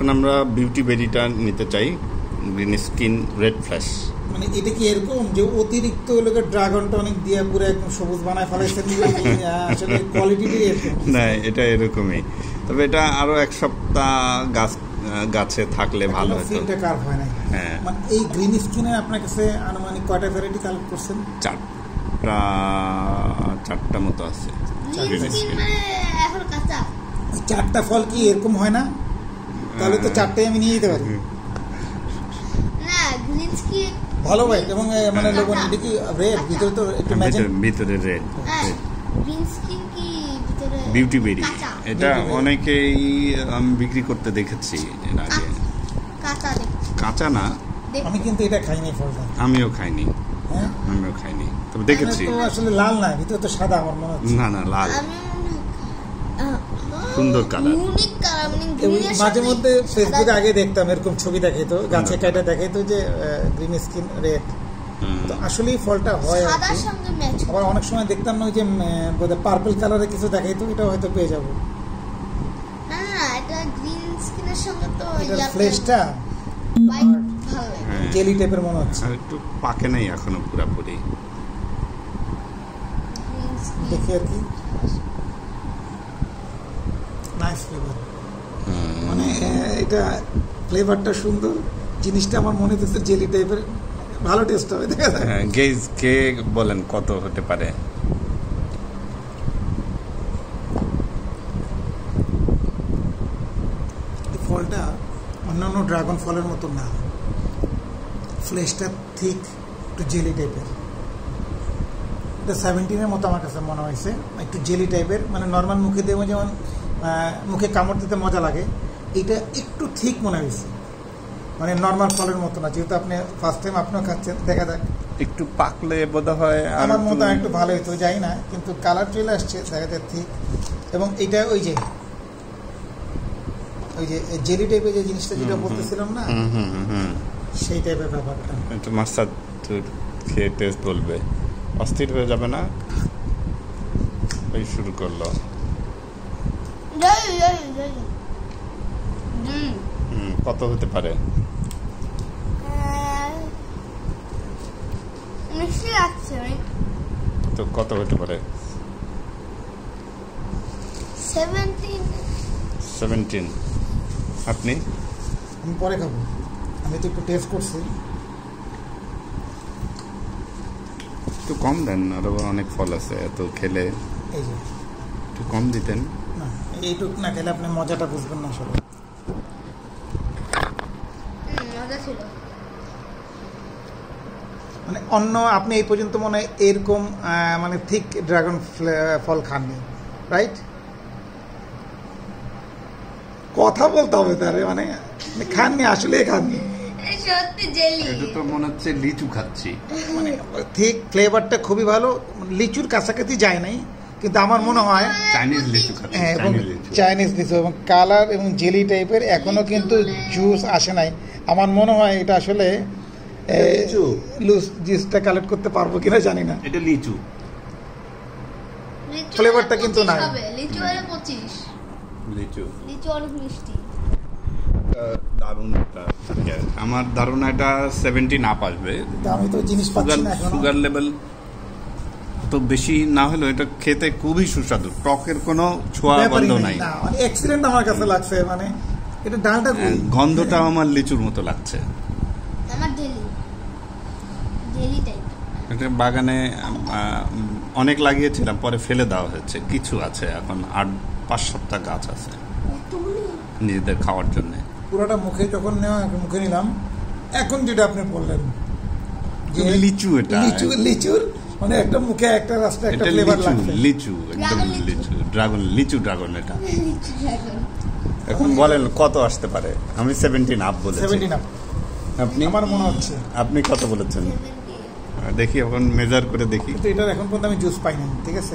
এখন আমরা বিউটি বেরিটা নিতে চাই, গ্রিন স্কিন রেড ফ্ল্যাশ। মানে এটা কি এরকম যে অতিরিক্ত লোকে ড্রাগন টনিক দিয়ে পুরো একদম সবুজ বানায় ফেলাইছেন? আসলে কোয়ালিটিটাই এরকম না, এটা এরকমই, তবে এটা আরো এক সপ্তাহ গাছে থাকলে ভালো হতো। ফিলটা কার্ভ হয় না। হ্যাঁ, মানে এই গ্রিন স্কিনে আপনার কাছে আনুমানিক কয়টা ভ্যারাইটি কালেক্ট করছেন? চারটা মতো আছে। ওই চারটা ফল কি এরকম হয় না? তাহলে তো চারটাই আমি নিয়ে যেতে পারি। ভালো ভাই, এবং মানে লবণ এটা কি রেড, ভিতরে তো একটু ম্যাজেন্টা, ভিতরে রেড। বিউটি বেরি এটা অনেকেই আমি বিক্রি করতে দেখেছি এর আগে। কাঁচা না, আমি কিন্তু এটা খাইনি ফলটা। আমিও খাইনি, তবে দেখেছি। আসলে লাল না, ভিতরে তো সাদা আমার মনে হচ্ছে। না লাল, সুন্দর কালার। মাঝে মধ্যে ফেসবুকে আগে দেখতাম এরকম ছবি দেখাইতো, গাছে কাটা দেখাইতো যে গ্রিন স্কিন রেড। তো আসলেই ফলটা হয়। আবার অনেক সময় দেখতাম না ওই যে বোধহয় পার্পল কালারের কিছু দেখাইতো, এটা হয়তো পেয়ে যাবো। ফ্লেশটা জেলি টাইপের মনে হচ্ছে, একটু পাকে নাই এখনো পুরোপুরি। দেখি আর কি, নাইস ফ্লেভার, মানে এটা ফ্লেভারটা সুন্দর, জিনিসটা আমার মনে হচ্ছে জেলি টাইপের, ভালো টেস্ট হবে। দেখা যায় গেজ কে বলেন কত হতে পারে? এই ফলটা অন্যান্য ড্রাগন ফলের মতো না, ফ্লেশটা ঠিক একটু জেলি টাইপের। এটা 17-এর মতো আমার কাছে মনে হয়েছে, একটু জেলি টাইপের, মানে নর্মাল মুখে দেবো যেমন মুখে কামড় দিতে মজা লাগে, এটা একটু ঠিক মনে হয়েছে, মানে নর্মাল ফলের মতো না। যেহেতু আপনি ফার্স্ট টাইম আপনিও খাচ্ছেন, দেখা যাক একটু পাকলে বোধ হয় আমার মতো একটু ভালো হইতো, যাই না, কিন্তু কালার চলে আসছে, দেখা যায় ঠিক। এবং এটা ওই যে জেলি টাইপের যে জিনিসটা যেটা বলতেছিলাম না, সেই টাইপের ব্যাপারটা। একটু মাস্টার খেয়ে টেস্ট বলবে, অস্থির হয়ে যাবে না? ওই শুরু করলো। কত হতে পারে? তো কত হতে পারে? 17। আপনি? আমি পরে খাবো, আমি তো একটু টেস্ট করছি। একটু কম দেন, আরো অনেক ফল আছে, এত খেলে এই যে একটু কম দিতেন। না, এইটুক না খেলে আপনি মজাটা বুঝবেন না আসলে। মানে অন্য আপনি এই পর্যন্ত মনে হয় এরকম মানে ঠিক ড্রাগন ফল খাননি, রাইট? কথা বলতে হবে তারে, মানে খাননি, আসলে খাননি। এটা তো মনে হচ্ছে লিচু খাচ্ছি, মানে ঠিক ফ্লেভারটা খুবই ভালো, লিচুর কাছাকাছি যায় নাই, কিন্তু আমার মনে হয় চাইনিজ লিচু খাচ্ছি। এবং চাইনিজ লিচু, এবং কালার এবং জেলি টাইপের, এখনো কিন্তু জুস আসে নাই। আমার মনে হয় এটা আসলে লুজ জুসটা কালেক্ট করতে পারবো কিনা জানি না। এটা লিচু, ফ্লেভারটা কিন্তু নাই। লিচু অনেক মিষ্টি, দারুণ। আমার ধারণা এটা 17 আপ আসবে। আমি তো জিনিস পাচ্ছি না, সুগার লেভেল তো বেশি না হলেও এটা খেতে খুবই সুস্বাদু, টকের কোনো ছোঁয়া গন্ধ নাই। এক্সিলেন্ট আমার কাছে লাগছে, মানে এটা ডালটা গন্ধটাও আমার লিচুর মতো লাগছে। এটা বাগানে অনেক লাগিয়েছিলাম, পরে ফেলে দেওয়া হয়েছে, কিছু আছে এখন, 8-5 সপ্তাহ গাছ আছে নিজেদের খাওয়ার জন্য। পুরোটা মুখে যখন মুখে নিলাম, এখন যেটা আপনি বললেন লিচু, এটা লিচুর মানে একটা মুখে একটা রাস্তা একটা ফ্লেভার লাগছে, লিচু, একদম লিচু, ড্রাগন এটা। এখন বলেন কত আসতে পারে? আমি 17 আপ বলেছি। 17 আপ আপনি? আমার মনে হচ্ছে। আপনি কত বলেছেন? দেখি এখন মেজার করে দেখি। কিন্তু এটার এখন পর্যন্ত আমি জুস পাইনি, ঠিক আছে,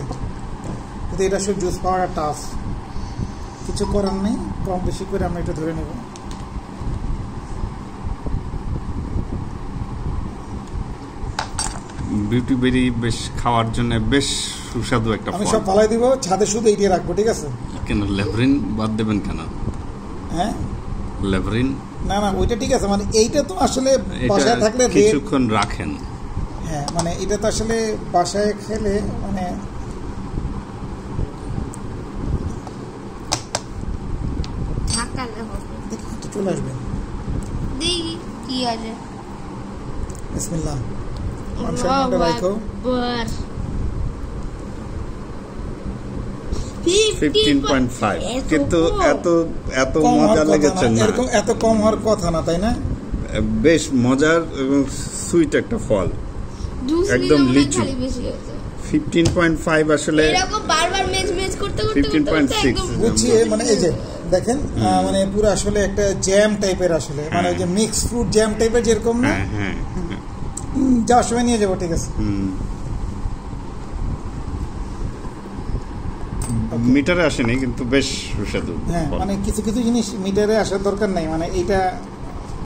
কিন্তু এটা সব জুস পাওয়াটা টাফ, কিছু করার নেই, কম বেশি করে আমরা এটা ধরে নেব। বিউটি বেরি বেশ খাওয়ার জন্য বেশ সুস্বাদু একটা ফল। আমি সব ফালাই দিব, ছাদে শুধু এইটা রাখবো, ঠিক আছে? কেন লেভরিন বাদ দেবেন কেন? হ্যাঁ, লেভরিন না না ওইটা ঠিক আছে, মানে এইটা তো আসলে এটা বাসায় থাকলে কিছুক্ষণ রাখেন। হ্যাঁ মানে এটা তো আসলে বাসায় খেলে মানে ঢাকালে হবে। একটু চলে আসবেন। দেখি কি আছে। বিসমিল্লাহ। মাংসের মধ্যে রাখো। 15.5 কিন্তু এত এত কম হওয়ার মজা কথা লেগেছে না, না, এরকম এত কম হওয়ার কথা না, তাই না? বেশ মজার এবং সুইট একটা ফল, একদম লিচু। 15.5 আসলে এরকম বারবার মেজ করতে 15.6 বুঝছি, মানে এই যে দেখেন মানে পুরো আসলে একটা জ্যাম টাইপের, আসলে মানে ওই যে মিক্স ফ্রুট জ্যাম টাইপের যেরকম না। হ্যাঁ হ্যাঁ যাওয়ার সময় নিয়ে যাবো, ঠিক আছে। মিটারে আসেনি কিন্তু বেশ সুস্বাদু। হ্যাঁ মানে কিছু কিছু জিনিস মিটারে আসার দরকার নাই, মানে এইটা